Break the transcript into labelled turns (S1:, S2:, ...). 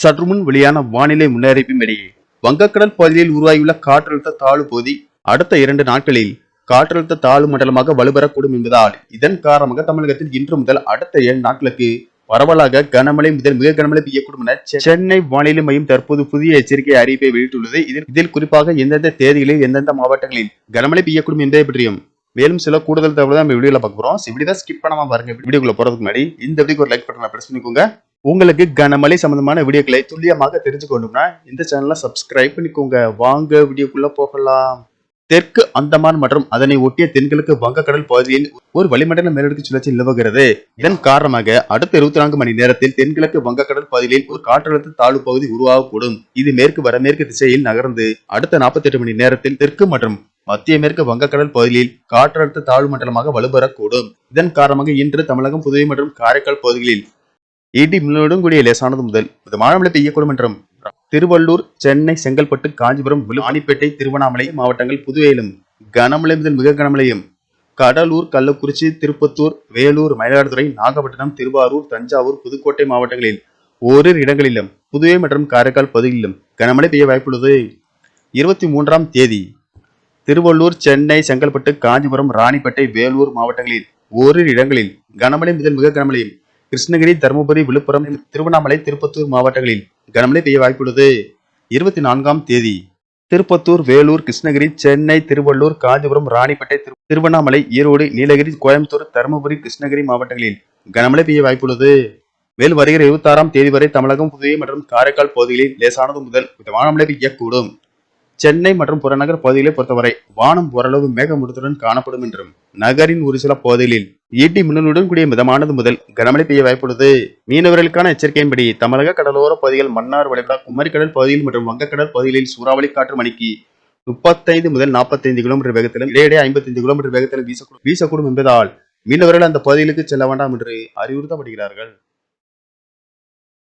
S1: சற்றுமுன் வெளியான வானிலை முன்னறிவிப்பின்படி வங்கக்கடல் பகுதியில் உருவாகியுள்ள காற்றழுத்த தாழ்வு பகுதி அடுத்த 2 நாட்களில் காற்றழுத்த தாழ்வு மண்டலமாக வலுப்பெறக்கூடும் என்பதால் இதன் காரணமாக தமிழகத்தில் இன்று முதல் அடுத்த 7 நாட்களுக்கு பரவலாக கனமழை முதல் மிக கனமழை பெய்யக்கூடும் என சென்னை வானிலை மையம் தற்போது புதிய எச்சரிக்கை அறிவிப்பை வெளியிட்டுள்ளது. இதில் குறிப்பாக எந்தெந்த தேதிகளில் எந்தெந்த மாவட்டங்களில் கனமழை பெய்யக்கூடும் என்பதை பற்றியும் மேலும் சில கூடுதல் தகவல் நம்ம வீடியோல பார்க்க போறோம். வீடியோ ஸ்கிப் பண்ணாம பாருங்க. வீடியோக்குள்ள போறதுக்கு முன்னாடி இந்த வீடியோக்கு ஒரு லைக் பட்டனை பிரஸ் பண்ணிக்கோங்க. உங்களுக்கு கனமழை சம்பந்தமான வீடியோக்களை துல்லியமாக தெரிஞ்சுக்கணும்னா இந்த சேனலை சப்ஸ்கிரைப் பண்ணிக்கோங்க. வாங்க வீடியோக்குள்ள போகலாம். தெற்கு அந்தமான் மற்றும் அதனை ஒட்டிய தென்கிழக்கு வங்கக்கடல் பகுதியில் ஒரு வளிமண்டல மேலடுக்கு சுழற்சி நிலவுகிறது. இதன் காரணமாக அடுத்த 24 மணி நேரத்தில் தென்கிழக்கு வங்கக்கடல் பகுதியில் ஒரு காற்றழுத்த தாழ்வு பகுதி உருவாகக்கூடும். இது மேற்கு வடமேற்கு திசையில் நகர்ந்து அடுத்த 48 மணி நேரத்தில் தெற்கு மற்றும் மத்திய மேற்கு வங்கக்கடல் பகுதியில் காற்றழுத்த தாழ்வு மண்டலமாக வலுப்பெறக்கூடும். இதன் காரணமாக இன்று தமிழகம், புதுவை மற்றும் காரைக்கால் பகுதிகளில் இடி மின்னலுடன் கூடிய லேசானது முதல் மிதமான மழை பெய்யக்கூடும் என்றும் திருவள்ளூர், சென்னை, செங்கல்பட்டு, காஞ்சிபுரம், ராணிப்பேட்டை, திருவண்ணாமலை மாவட்டங்கள், புதுவையிலும் கனமழை முதல் மிக கனமழையும், கடலூர், கள்ளக்குறிச்சி, திருப்பத்தூர், வேலூர், மயிலாடுதுறை, நாகப்பட்டினம், திருவாரூர், தஞ்சாவூர், புதுக்கோட்டை மாவட்டங்களில் ஓரிரு இடங்களிலும், புதுவை மற்றும் காரைக்கால் பகுதிகளிலும் கனமழை பெய்ய வாய்ப்புள்ளது. 23ஆம் தேதி திருவள்ளூர், சென்னை, செங்கல்பட்டு, காஞ்சிபுரம், ராணிப்பேட்டை, வேலூர் மாவட்டங்களில் ஓரிரு இடங்களில் கனமழை முதல் மிக கனமழையும், கிருஷ்ணகிரி, தருமபுரி, விழுப்புரம், திருவண்ணாமலை, திருப்பத்தூர் மாவட்டங்களில் கனமழை பெய்ய வாய்ப்புள்ளது. 24ஆம் தேதி திருப்பத்தூர், வேலூர், கிருஷ்ணகிரி, சென்னை, திருவள்ளூர், காஞ்சிபுரம், ராணிப்பேட்டை, திருவண்ணாமலை, ஈரோடு, நீலகிரி, கோயம்புத்தூர், தருமபுரி, கிருஷ்ணகிரி மாவட்டங்களில் கனமழை பெய்ய வாய்ப்புள்ளது. மேலும் வருகிற 26ஆம் தேதி வரை தமிழகம், புதுவை மற்றும் காரைக்கால் பகுதிகளில் லேசானது முதல் மிதமான மழை பெய்யக்கூடும். சென்னை மற்றும் புறநகர் பகுதிகளை பொறுத்தவரை வானம் ஓரளவு மேகமூட்டத்துடன் காணப்படும் என்றும் நகரின் ஒரு சில பகுதிகளில் இடி மின்னலுடன் கூடிய மிதமானது முதல் கனமழை பெய்ய வாய்ப்புள்ளது. மீனவர்களுக்கான எச்சரிக்கையின்படி தமிழக கடலோர பகுதிகள், மன்னார் வளைகுடா, குமரிக்கடல் பகுதியில் மற்றும் வங்கக்கடல் பகுதிகளில் சூறாவளி காற்று மணிக்கு 35 முதல் 45 கிலோமீட்டர் வேகத்திலும் இடையிடையே 55 கிலோமீட்டர் வேகத்திலும் வீசக்கூடும் என்பதால் மீனவர்கள் அந்த பகுதிகளுக்கு செல்ல வேண்டாம் என்று அறிவுறுத்தப்படுகிறார்கள்.